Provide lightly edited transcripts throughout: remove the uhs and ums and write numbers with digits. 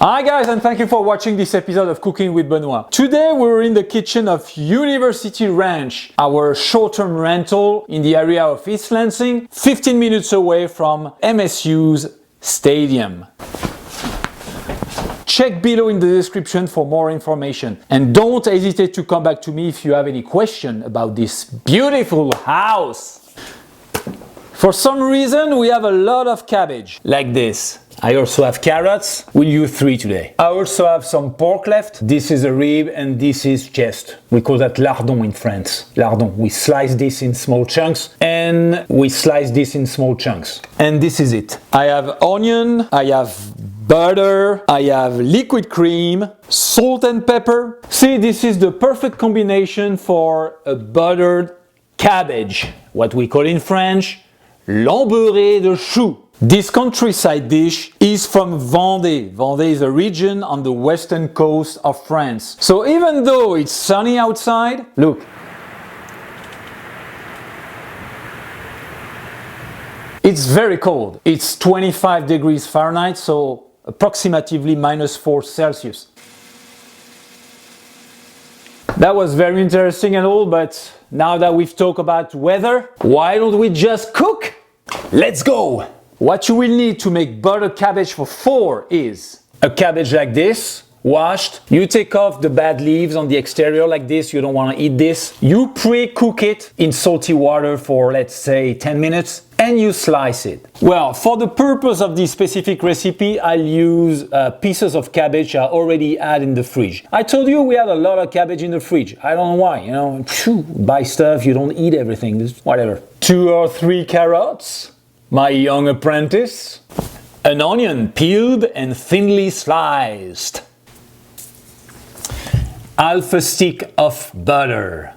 Hi guys, and thank you for watching this episode of Cooking with Benoit. Today we're in the kitchen of University Ranch, our short-term rental in the area of East Lansing, 15 minutes away from MSU's stadium. Check below in the description for more information, and don't hesitate to come back to me if you have any question about this beautiful house. For some reason we have a lot of cabbage, like this. I also have carrots, we'll use 3 today. I also have some pork left. This is a rib and this is chest. We call that lardon in France. Lardon. We slice this in small chunks and we slice this in small chunks. And this is it. I have onion, I have butter, I have liquid cream, salt and pepper. See, this is the perfect combination for a buttered cabbage. What we call in French, l'embeurrée de chou. This countryside dish is from Vendée. Vendée is a region on the western coast of France. So even though it's sunny outside, look. It's very cold. It's 25 degrees Fahrenheit, so approximately -4 Celsius. That was very interesting and all, but now that we've talked about weather, why don't we just cook? Let's go! What you will need to make buttered cabbage for 4 is a cabbage like this, washed. You take off the bad leaves on the exterior like this, you don't want to eat this. You pre-cook it in salty water for, let's say, 10 minutes and you slice it. Well, for the purpose of this specific recipe, I'll use pieces of cabbage I already had in the fridge. I told you we had a lot of cabbage in the fridge. I don't know why, you know, buy stuff, you don't eat everything, whatever. 2 or 3 carrots. My young apprentice, an onion peeled and thinly sliced, half a stick of butter.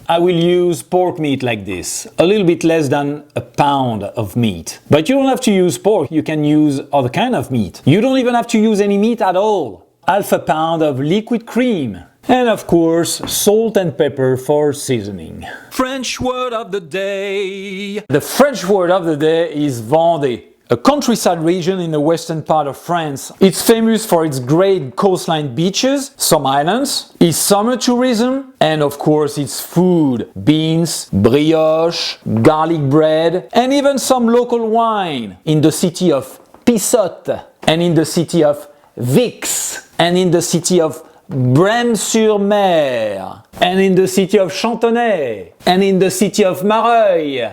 I will use pork meat like this, a little bit less than a pound of meat. But you don't have to use pork, you can use other kind of meat. You don't even have to use any meat at all. Half a pound of liquid cream. And of course, salt and pepper for seasoning. French word of the day. The French word of the day is Vendée, a countryside region in the western part of France. It's famous for its great coastline beaches, some islands, its summer tourism, and of course its food, beans, brioche, garlic bread, and even some local wine in the city of Pissotte, and in the city of Vix, and in the city of Brême-sur-Mer, and in the city of Chantonnay, and in the city of Mareuil.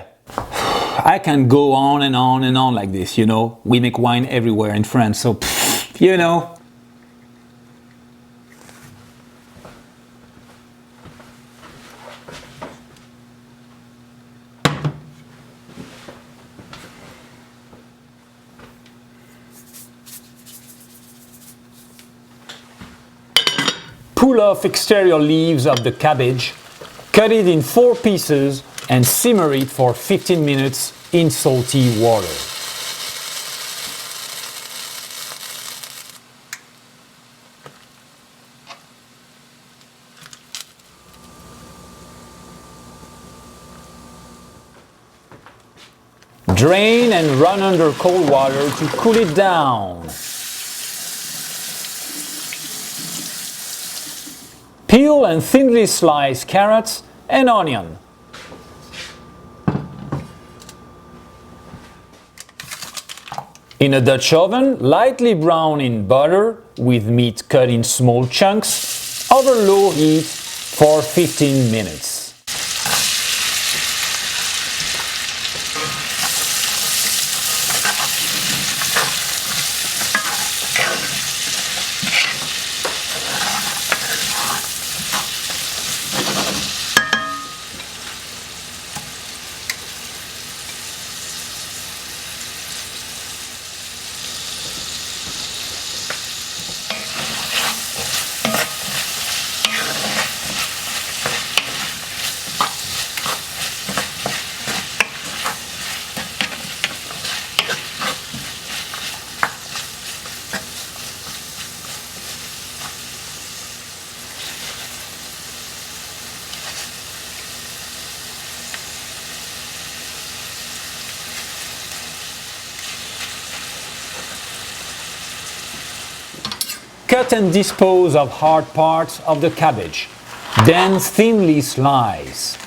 I can go on and on and on like this, you know. We make wine everywhere in France, so you know. Pull off exterior leaves of the cabbage, cut it in 4 pieces and simmer it for 15 minutes in salty water. Drain and run under cold water to cool it down. Peel and thinly slice carrots and onion. In a Dutch oven, lightly brown in butter with meat cut in small chunks over low heat for 15 minutes. Cut and dispose of hard parts of the cabbage. Then thinly slice.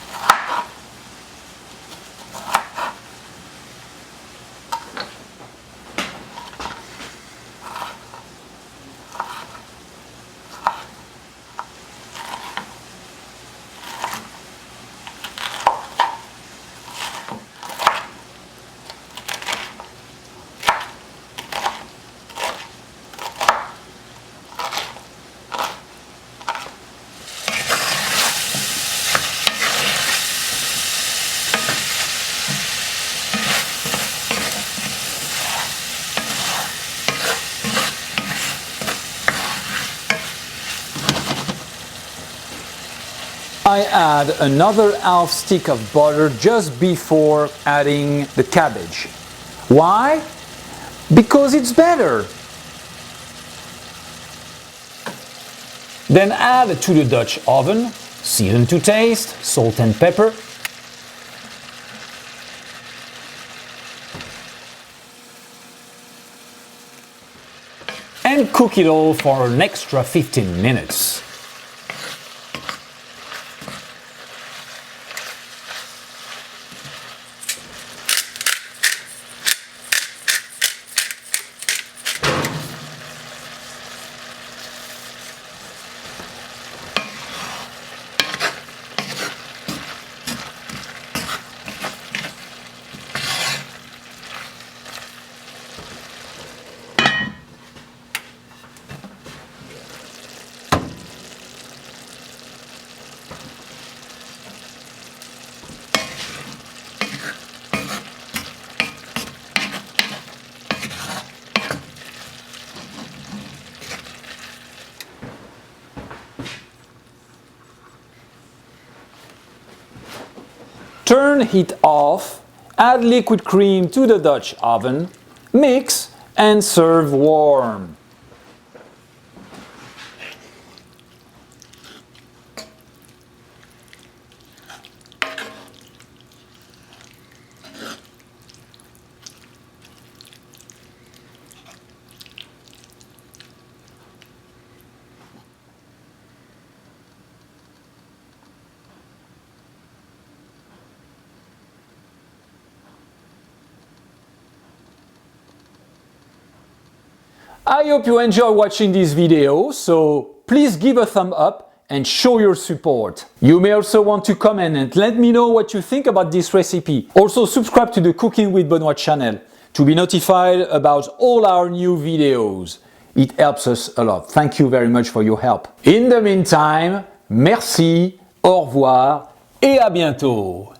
I add another half stick of butter just before adding the cabbage. Why? Because it's better. Then add to the Dutch oven, season to taste, salt and pepper. And cook it all for an extra 15 minutes. Turn heat off, add liquid cream to the Dutch oven, mix and serve warm. I hope you enjoy watching this video, so please give a thumb up and show your support. You may also want to comment and let me know what you think about this recipe. Also subscribe to the Cooking with Benoit channel to be notified about all our new videos. It helps us a lot. Thank you very much for your help. In the meantime, merci, au revoir et à bientôt.